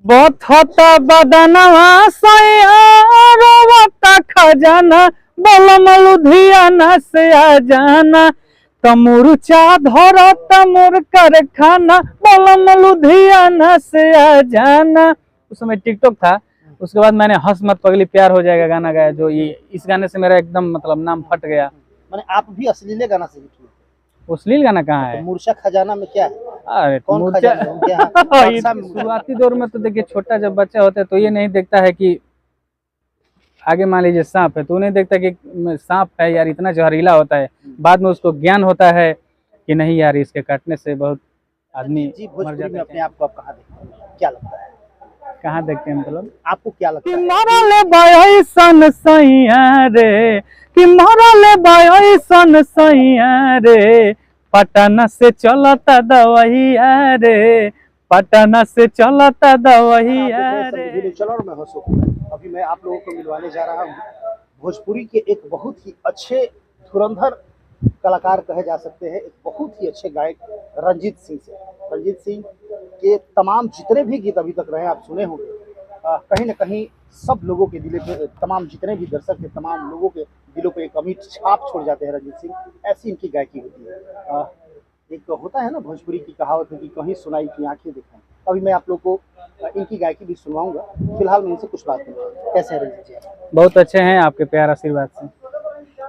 बहुत होता बदनवा सैया खजाना बलम लुधियाना से आ जाना तमुर्चा धरा तमुर कारखाना बलम लुधियाना से आ जाना। उस समय टिकटॉक था, उसके बाद मैंने हंस मत पगली प्यार हो जाएगा गाना गाया, जो ये इस गाने से मेरा एकदम मतलब नाम फट गया। मैंने आप भी अश्लील गाना से लिखी? अश्लील गाना कहाँ है? तो मूर्छा खजाना में क्या है? अरे कौन खजाना? शुरुआती दौर में तो देखिए छोटा जब बच्चा होता है तो ये नहीं देखता है कि आगे मान लीजिए सांप है तो नहीं देखता कि सांप है यार इतना जहरीला होता है। बाद में उसको ज्ञान होता है कि नहीं यार इसके काटने से बहुत आदमी मर जाता है। अपने आप को आप कहाँ देखते हैं, क्या लगता है? कहाँ देखते हैं मतलब आपको क्या लगता है? मरले बायसन सैया रे कि मरले बायसन सैया रे पटना से चलता दवाइया रे पटना से चलता दवाइया रे। चलो मैं हंसो। अभी मैं आप लोगों को मिलवाने जा रहा हूँ भोजपुरी के एक बहुत ही अच्छे धुरंधर कलाकार कहे जा सकते हैं, एक बहुत ही अच्छे गायक रंजीत सिंह से। रंजीत सिंह के तमाम जितने भी गीत अभी तक रहे आप सुने होंगे, कहीं ना कहीं सब लोगों के दिले पे, तमाम जितने भी दर्शक हैं तमाम लोगों के दिलों पे एक अमिट छाप छोड़ जाते हैं रंजीत सिंह। ऐसी इनकी गायकी होती है। एक होता है ना भोजपुरी की कहावत है कि कहीं सुनाई की आंखें दिखाएं। अभी मैं आप लोग को इनकी गायकी भी सुनवाऊंगा। फिलहाल मैं इनसे कुछ बात करूँगा। कैसे हैं रंजीत जी? बहुत अच्छे हैं, आपके प्यार आशीर्वाद से।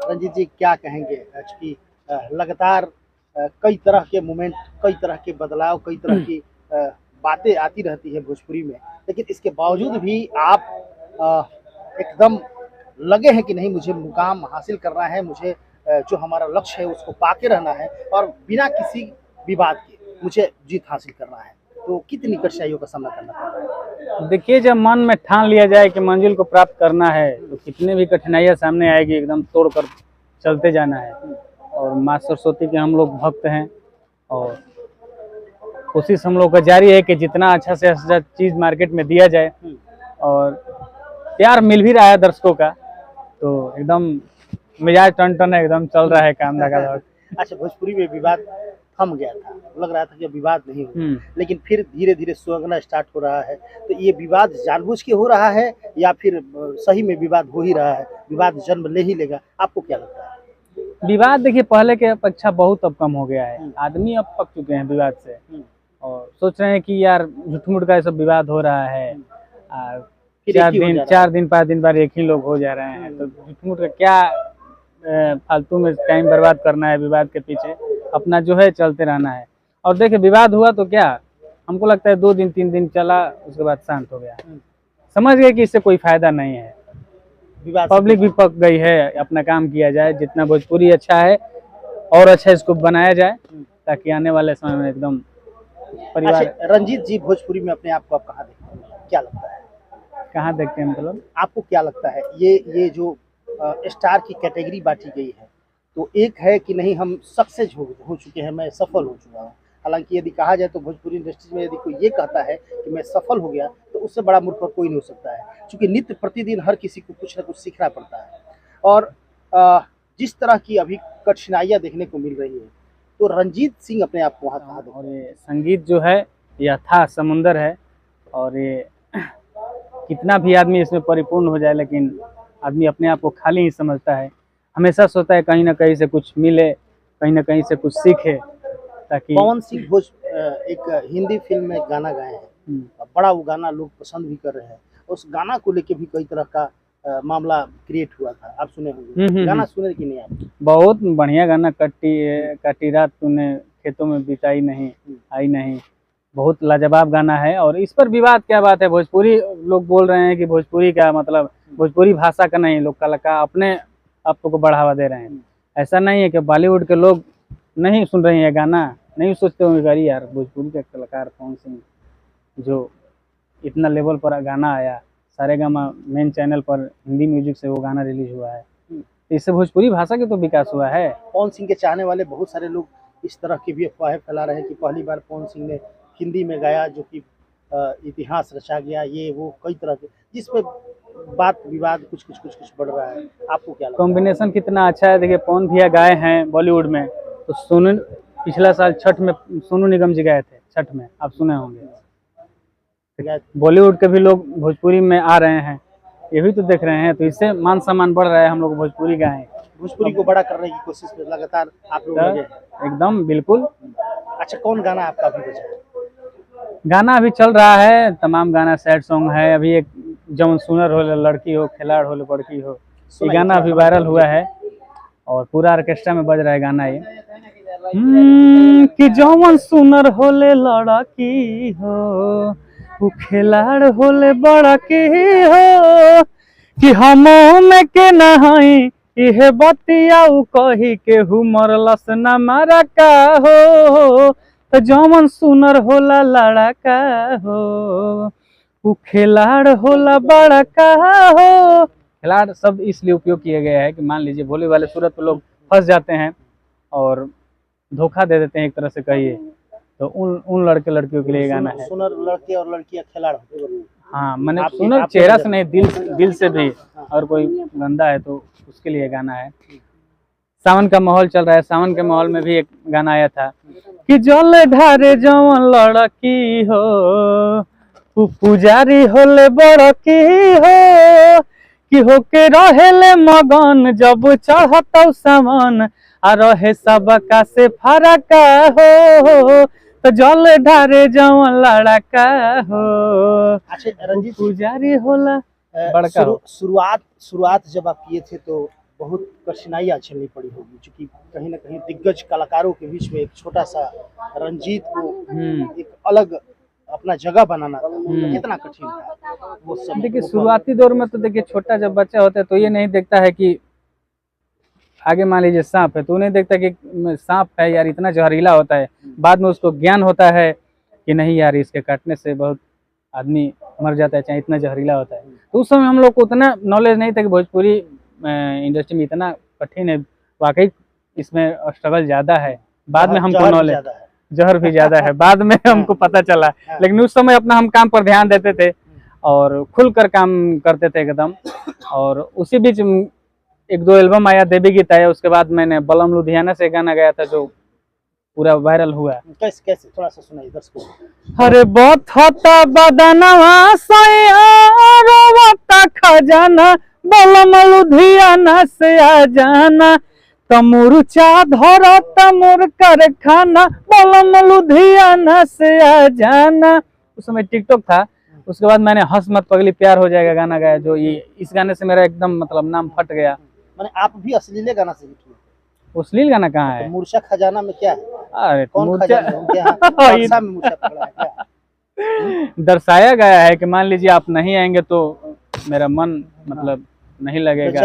रंजीत जी क्या कहेंगे? चूँकि लगातार कई तरह के मोमेंट, कई तरह के बदलाव, कई तरह की बातें आती रहती है भोजपुरी में, लेकिन इसके बावजूद भी आप एकदम लगे हैं कि नहीं मुझे मुकाम हासिल करना है, मुझे जो हमारा लक्ष्य है उसको पाके रहना है और बिना किसी विवाद के मुझे जीत हासिल करना है। तो कितनी कठिनाइयों का सामना करना पड़ रहा है? देखिए जब मन में ठान लिया जाए कि मंजिल को प्राप्त करना है तो कितने भी कठिनाइयाँ सामने आएगी एकदम तोड़कर चलते जाना है। और माँ सरस्वती के हम लोग भक्त हैं और कोशिश हम लोग का जारी है कि जितना अच्छा से अच्छा चीज़ मार्केट में दिया जाए और प्यार मिल भी रहा है दर्शकों का, तो एकदम मिजाज टन टन है, एकदम चल रहा है काम लगा। अच्छा, भोजपुरी में विवाद थम गया था, लग रहा था कि विवाद नहीं होगा, लेकिन फिर धीरे धीरे सुलगना स्टार्ट हो रहा है। तो ये विवाद जानबूझ के हो रहा है या फिर सही में विवाद हो ही रहा है, विवाद जन्म ले ही लेगा? आपको क्या लगता है? विवाद देखिए पहले के अपेक्षा बहुत अब कम हो गया है, आदमी अब पक चुके हैं विवाद से और सोच रहे हैं कि यार झूठ-मूठ का सब विवाद हो रहा है। 4 दिन 5 दिन बाद एक ही लोग हो जा रहे हैं, तो झूठ-मूठ का क्या फालतू में टाइम बर्बाद करना है विवाद के पीछे, अपना जो है चलते रहना है। और देखिए विवाद हुआ तो क्या, हमको लगता है 2 दिन 3 दिन चला उसके बाद शांत हो गया, समझ गए कि इससे कोई फायदा नहीं है। पब्लिक भी पक गई है, अपना काम किया जाए, जितना भोजपुरी अच्छा है और अच्छा इसको बनाया जाए ताकि आने वाले समय में एकदम परिवार। अच्छा, रंजीत जी भोजपुरी में अपने आप को आप कहाँ देखते हैं, क्या लगता है? कहाँ देखते हैं मतलब आपको क्या लगता है ये जो स्टार की कैटेगरी बांटी गई है, तो एक है कि नहीं हम सक्सेस हो चुके हैं, मैं सफल हो चुका हूँ। हालांकि यदि कहा जाए तो भोजपुरी इंडस्ट्री में यदि कोई ये कहता है कि मैं सफल हो गया तो उससे बड़ा मूर्ख कोई नहीं हो सकता है, क्योंकि नित्य प्रतिदिन हर किसी को कुछ ना कुछ सीखना पड़ता है। और जिस तरह की अभी कठिनाइयाँ देखने को मिल रही है, तो रंजीत सिंह अपने आप को वहाँ कहा। और ये संगीत जो है यह था समुंदर है और ये कितना भी आदमी इसमें परिपूर्ण हो जाए लेकिन आदमी अपने आप को खाली ही समझता है। हमेशा सोचता है कहीं ना कहीं से कुछ मिले, कहीं ना कहीं से कुछ सीखे, ताकि पवन सिंह भोज एक हिंदी फिल्म में गाना गाए हैं, बड़ा वो गाना लोग पसंद भी कर रहे हैं। उस गाना को लेके भी कई तरह का मामला क्रिएट हुआ था, आप सुने होंगे। गाना सुने कि नहीं आप? बहुत बढ़िया गाना, कटी रात तूने खेतों में बिताई नहीं आई नहीं, बहुत लाजवाब गाना है। और इस पर विवाद क्या बात है, भोजपुरी लोग बोल रहे हैं कि भोजपुरी का मतलब भोजपुरी भाषा का नहीं, लोग कलाकार अपने आप को बढ़ावा दे रहे हैं। ऐसा नहीं है कि बॉलीवुड के लोग नहीं सुन रहे हैं गाना, नहीं सोचते होंगे अरे यार भोजपुरी का कलाकार पवन सिंह जो इतना लेवल पर गाना आया, सारेगामा मेन चैनल पर हिंदी म्यूजिक से वो गाना रिलीज हुआ है, इससे भोजपुरी भाषा के तो विकास हुआ है। पवन सिंह के चाहने वाले बहुत सारे लोग इस तरह की भी अफवाहें फैला रहे हैं कि पहली बार पवन सिंह ने हिंदी में गाया जो कि इतिहास रचा गया, ये वो कई तरह के, जिस पे बात विवाद कुछ बढ़ रहा है। आपको क्या लगता है? कॉम्बिनेशन कितना अच्छा है, देखिए पवन भैया गाए हैं बॉलीवुड में, तो पिछला साल छठ में सोनू निगम जी गाए थे छठ में, आप सुने होंगे। बॉलीवुड के भी लोग भोजपुरी में आ रहे हैं, ये भी तो देख रहे हैं, तो इससे मान सम्मान बढ़ रहा है। हम लोग भोजपुरी गाएं, भोजपुरी को बड़ा करने की कोशिश में लगातार आप लोग लगे हैं। एकदम बिल्कुल। अच्छा, कौन गाना आपका अभी बजा है? गाना अभी चल रहा है, तमाम गाना सैड सॉन्ग है। अभी एक जवन सुनर हो लड़की हो, खिलाड़ हो लड़की हो, ये गाना अभी वायरल हुआ है और पूरा ऑर्केस्ट्रा में बज रहा है गाना ये। कि जवन सुनर होले लड़की हो, वो खिलाड़ होले बड़की हो, कि हम में के नहाई इहे बतियाऊ कही के मरलस न मारा का हो। तो जवन सुनर होला लड़का हो, वो खिलाड़ होला बड़का हो। खिलाड़ शब्द इसलिए उपयोग किया गया है कि मान लीजिए भोले वाले सूरत पे लोग फंस जाते हैं और धोखा दे देते हैं, एक तरह से कहिए, तो उन लड़के लड़कियों के लिए गाना है। सुनर लड़के और लड़कियां खिलाड़ होते हैं। हाँ, मैंने सुनर चेहरा से नहीं, दिल से भी। और कोई गंदा है तो उसके लिए गाना है। सावन का माहौल चल रहा है, सावन के माहौल में भी एक गाना आया था कि जल ढारे जवन लड़की हो, पुजारी होले बड़की हो, कि होके रहेले मगन जब चढ़त सावन, आ रहे सबका से फरक हो। तो जल ढारे जवन लड़का हो, अच्छा रंजीत, पुजारी होला बड़का हो। शुरुआत जब आप किए थे तो बहुत कठिनाइयां झेलनी पड़ी होगी, क्योंकि कहीं ना कहीं दिग्गज कलाकारों के बीच में एक छोटा सा रंजीत को एक अलग अपना जगह बनाना था, तो कितना कठिन था वो समय? देखिए, शुरुआती दौर में तो देखिए, छोटा जब बच्चा होता है तो ये नहीं देखता है कि आगे मान लीजिए सांप है, तो नहीं देखता कि सांप है यार, इतना जहरीला होता है। बाद में उसको ज्ञान होता है कि नहीं यार, इसके काटने से बहुत आदमी मर जाता है, चाहे इतना जहरीला होता है। तो उस समय हम लोग को उतना नॉलेज नहीं था कि भोजपुरी इंडस्ट्री में इतना कठिन है, वाकई इसमें स्ट्रगल ज़्यादा है। बाद में हमको नॉलेज, जहर भी ज़्यादा है, बाद में हमको पता चला। लेकिन उस समय अपना हम काम पर ध्यान देते थे और खुलकर काम करते थे एकदम। और उसी बीच एक दो एल्बम आया, देवी गीत आया, उसके बाद मैंने बलम लुधियाना से गाना गाया था जो पूरा वायरल हुआ। कैसे थोड़ा सा सुनाइए दर्शकों। हरे बथता बदनवा रोवता खजाना, बलम लुधियाना से आ जाना, तमुरचा धरा तमुर कारखाना, बलम लुधियाना से आ जाना। उस समय टिकटॉक था। उसके बाद मैंने हंस मत पगली प्यार हो जाएगा गाना गाया, जो ये इस गाने से मेरा एकदम मतलब नाम फट गया। मैंने आप भी अश्लील गाना से हिट हुए। अश्लील गाना कहाँ है? तो मूर्छा खजाना में क्या है? अरे कौन खजाना है उनके यहाँ? में मूर्छा पकड़ा है क्या? दर्शाया गया है कि मान लीजिए आप नहीं आएंगे तो मेरा मन मतलब नहीं लगेगा,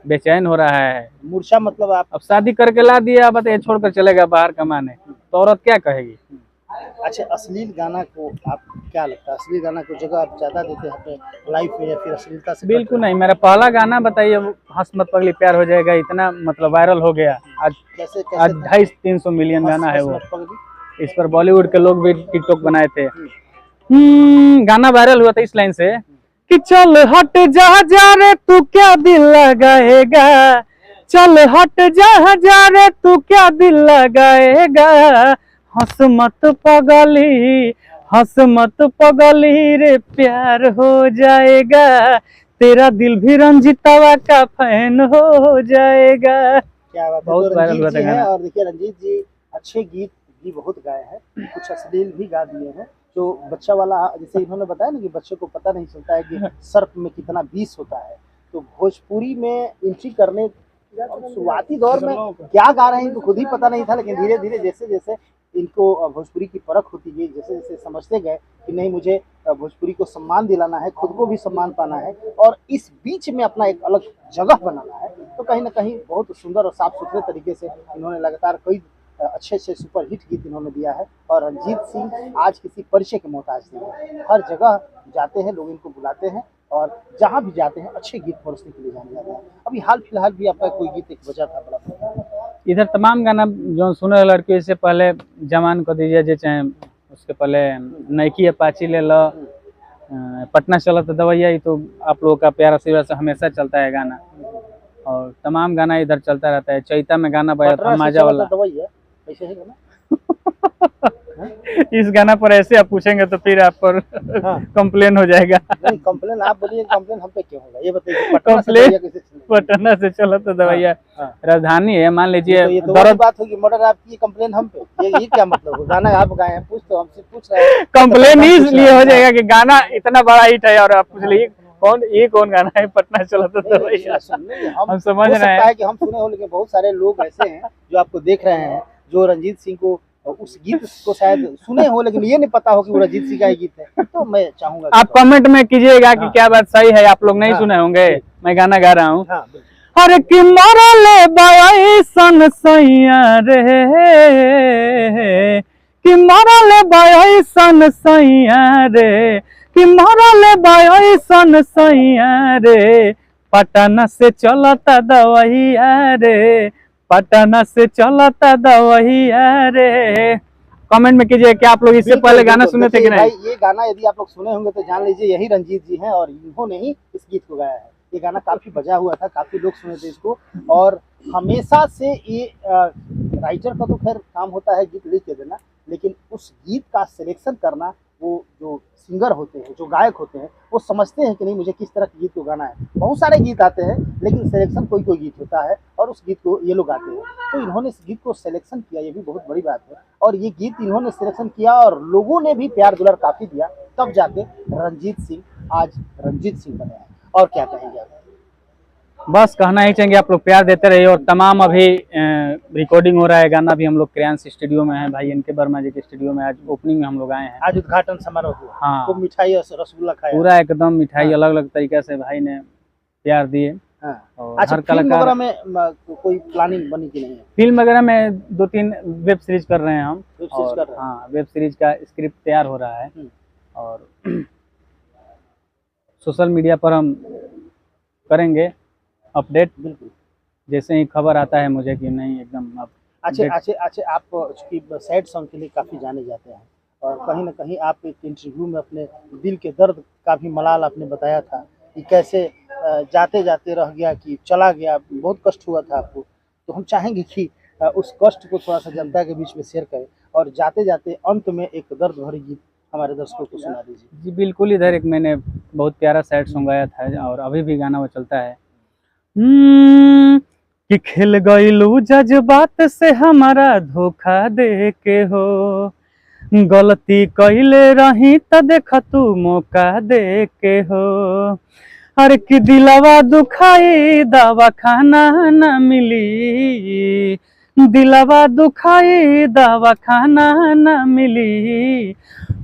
बेचैन हो रहा है। मूर्छा मतलब आप अब शादी करके ला दिया, अब ये छोड़कर चलेगा बाहर कमाने, तो औरत क्या कहेगी? अच्छा, अश्लील गाना को आप क्या लगता है, अश्लील गाना को जगह आप ज्यादा देते हैं अपने लाइफ में या फिर अश्लीलता से? बिल्कुल नहीं। मेरा पहला गाना बताइए, हंस मत पगली प्यार हो जाएगा, इतना मतलब वायरल हो गया। आज 250-300 मिलियन गाना है वो। इस पर बॉलीवुड के लोग भी टिकटॉक बनाए थे। गाना वायरल हुआ था इस लाइन से कि चल हट जा रे तू क्या दिल लगाएगा, चल हट जा रे तू क्या दिल लगाएगा, हंस मत पगली, हंस मत पगली रे, प्यार हो जाएगा, तेरा दिल भी रंजीतवा का फैन हो जाएगा। क्या बात है, बहुत वायरल हुआ था गाना। और देखिए रंजीत जी अच्छे गीत भी बहुत गाए हैं, कुछ अश्लील भी गा दिए हैं। जो बच्चा वाला, जैसे इन्होंने बताया ना कि बच्चे को पता नहीं चलता है कि सर्प में कितना विष होता है, तो भोजपुरी में एंट्री करने शुरुआती दौर में क्या गा रहे हैं इनको खुद ही पता नहीं था, लेकिन धीरे धीरे जैसे जैसे इनको भोजपुरी की परख होती गई, जैसे जैसे समझते गए कि नहीं मुझे भोजपुरी को सम्मान दिलाना है, खुद को भी सम्मान पाना है और इस बीच में अपना एक अलग जगह बनाना है, तो कहीं ना कहीं बहुत सुंदर और साफ सुथरे तरीके से इन्होंने लगातार कई अच्छे अच्छे सुपर हिट गीत इन्होंने दिया है। और रंजीत सिंह आज किसी परिचय के मोहताज नहीं है, हर जगह जाते हैं लोग इनको बुलाते हैं और जहाँ भी जाते हैं अच्छे गीत परोसने के लिए जाने जाते हैं। अभी हाल फिलहाल भी आपका कोई गीत एक बजा था बड़ा? इधर तमाम गाना जो सुने लड़की से पहले जमान को दीजिए, जे चाहे उसके पहले नाइकी अपाची ले लो, पटना चलो तो दवैया, ही तो आप लोगों का प्यार आशीर्वाद से हमेशा चलता है गाना। और तमाम गाना इधर चलता रहता है। चैता में गाना बजा था माजा वाला, दवैया कैसे है गाना? इस गाना पर ऐसे आप पूछेंगे तो फिर आप पर हाँ। कंप्लेन हो जाएगा। नहीं कंप्लेन आप बोलिए, कंप्लेन हम पे क्यों होगा, ये बताइए पटना से कंप्लेन दवाइयाँ कैसे चलेंगी? पटना से चलो तो दवाइया हाँ। राजधानी है, मान लीजिए ये तो वही बात होगी, मर्डर आपकी, कंप्लेन हम पे, ये क्या मतलब है? गाना आप गाए हैं, पूछ तो हमसे पूछ रहे हैं, कंप्लेन ही पूछ इसलिए रहे हो हैं। जाएगा कि गाना इतना बड़ा हिट है और आप पूछ लीजिए कौन गाना है पटना चलो तो दवाइया। नहीं, हम समझ हो रहे सकता हैं। है कि हम सुने हो, लेकिन बहुत सारे लोग ऐसे हैं जो आपको देख रहे हैं, जो रंजीत सिंह को उस गीत को शायद सुने हो, लेकिन ये नहीं पता हो कि वो रंजीत सिंह का ही गीत है। तो मैं चाहूंगा आप कमेंट में कीजिएगा कि हाँ। क्या बात सही है, आप लोग नहीं हाँ। सुने होंगे, मैं गाना गा रहा हूँ। हाँ बिल्कुल। अरे कि मरले बाई सन सैया रे, कि मरले बाई सन सैया रे, कि मरले बाई सन सैया रे, पटना से चलता दवाइया रे, पटना से चलता दवाइया रे। कमेंट में कीजिए कि आप लोग इससे बिल्कुल, पहले गाना बिल्कुल। सुने थे कि देखिए नहीं। भाई, ये गाना यदि आप लोग सुने होंगे तो जान लीजिए यही रंजीत जी हैं, और इन्होंने ही इस गीत को गाया है। ये गाना काफी बजा हुआ था, काफी लोग सुने थे इसको, और हमेशा से ये राइटर का तो खैर काम होता है गीत लिख के देना, लेकिन उस गीत का सिलेक्शन करना, वो जो सिंगर होते हैं, जो गायक होते हैं, वो समझते हैं कि नहीं मुझे किस तरह के गीत को गाना है। बहुत सारे गीत आते हैं, लेकिन सिलेक्शन कोई कोई गीत होता है, और उस गीत को ये लोग गाते हैं। तो इन्होंने इस गीत को सिलेक्शन किया, ये भी बहुत बड़ी बात है, और ये गीत इन्होंने सिलेक्शन किया और लोगों ने भी प्यार दुलार काफी दिया, तब जाके रंजीत सिंह आज रंजीत सिंह बने हैं। और क्या कहेंगे आप? बस कहना ही चाहेंगे आप लोग प्यार देते रहिए, और तमाम अभी रिकॉर्डिंग हो रहा है, गाना भी हम लोग क्रियांश स्टूडियो में है, भाई इनके वर्मा जी के स्टूडियो में आज ओपनिंग में हम लोग आए हैं। आज उद्घाटन समारोह हुआ, हाँ। तो मिठाई और रसगुल्ला खाया पूरा एकदम मिठाई हाँ। अलग अलग तरीके से भाई ने प्यार दिए। हाँ। और अच्छा, हर फिल्म कलाकार वगैरह में कोई प्लानिंग बनी कि नहीं है? फिल्म वगैरह में 2-3 वेब सीरीज कर रहे हैं हम, वेब सीरीज और कर रहे हैं। हाँ वेब सीरीज का स्क्रिप्ट तैयार हो रहा है, और सोशल मीडिया पर हम करेंगे अपडेट, बिल्कुल। जैसे ही खबर आता है मुझे कि नहीं एकदम अब अच्छे आप चूंकि सैड सॉन्ग के लिए काफ़ी जाने जाते हैं, और कहीं ना कहीं आप एक इंटरव्यू में अपने दिल के दर्द का भी मलाल आपने बताया था कि कैसे जाते जाते रह गया, कि चला गया, बहुत कष्ट हुआ था आपको। तो हम चाहेंगे कि उस कष्ट को थोड़ा सा जनता के बीच में शेयर करें, और जाते जाते अंत में एक दर्द भरी गीत हमारे दर्शकों को सुना दीजिए। जी बिल्कुल, इधर एक मैंने बहुत प्यारा सैड सॉन्ग गाया था, और अभी भी गाना वो चलता है। कि खिल गइलू जज्बात से हमारा धोखा दे के हो, गलती कइले रही त देख तू मौका दे के हो, अरे कि दिलवा दुखाई दवा खाना न मिली, दिलवा दुखाई दवा खाना न मिली,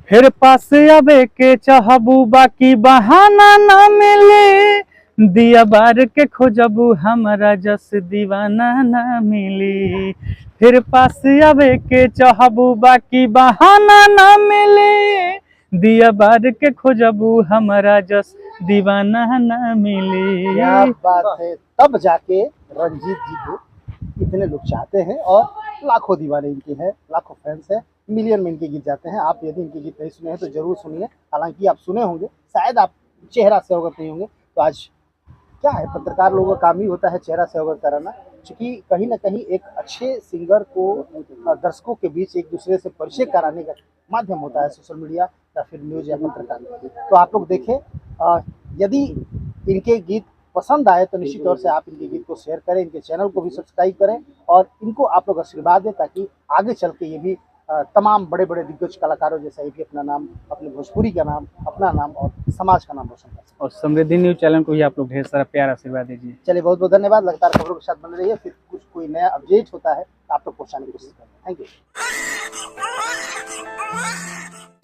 फिर पास आवे के चाहबू बाकी बहाना न मिले, दिया बार के खोजबू हमारा जस दीवाना ना मिली, फिर पास आवे के चाहबू बाकी बहाना ना मिले, दिया बार के खोजबू हमारा जस दीवाना ना मिली। क्या बात है, तब जाके रंजीत जी को इतने लोग चाहते हैं, और लाखों दीवाने इनके हैं, लाखों फैंस हैं, मिलियन में इनके गीत जाते हैं। आप यदि इनके गीत नहीं सुने हैं तो जरूर सुनिए, हालांकि आप सुने होंगे, शायद आप चेहरा से अवगत नहीं होंगे। तो आज क्या है, पत्रकार लोगों का काम ही होता है चेहरा से अवगत कराना, क्योंकि कहीं ना कहीं एक अच्छे सिंगर को दर्शकों के बीच एक दूसरे से परिचय कराने का माध्यम होता है सोशल मीडिया या फिर न्यूज या पत्रकार। तो आप लोग देखें, यदि इनके गीत पसंद आए तो निश्चित तौर से आप इनके गीत को शेयर करें, इनके चैनल को भी सब्सक्राइब करें, और इनको आप लोग आशीर्वाद दें, ताकि आगे चल के ये भी तमाम बड़े बड़े दिग्गज कलाकारों जैसा ये भी अपना नाम, अपने भोजपुरी का नाम, अपना नाम और समाज का नाम रोशन कर सकें। और समृद्धि न्यूज चैनल को भी आप लोग ढेर सारा प्यार आशीर्वाद दीजिए। चलिए, बहुत बहुत धन्यवाद। लगातार खबरों के साथ बने रहिए, फिर कुछ कोई नया अपडेट होता है आप तक पहुंचाने की कोशिश करेंगे। Thank you.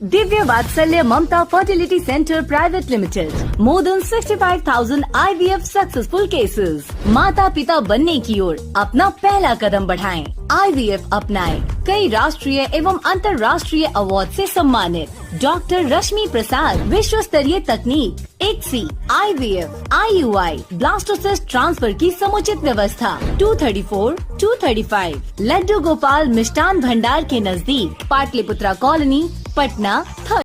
Divya Vatsalya Mamta Fertility Center Private Limited. More than 65,000 IVF successful cases. माता पिता बनने की ओर अपना पहला कदम बढ़ाएं। IVF अपनाएं। कई राष्ट्रीय एवं अंतर्राष्ट्रीय अवार्ड से सम्मानित डॉक्टर रश्मि प्रसाद, विश्व स्तरीय तकनीक, ICSI, IVF, IUI, blastocyst transfer की समुचित व्यवस्था। 234, 235 लड्डू गोपाल मिष्ठान भंडार के नजदीक, पाटलिपुत्रा कॉलोनी, पटना।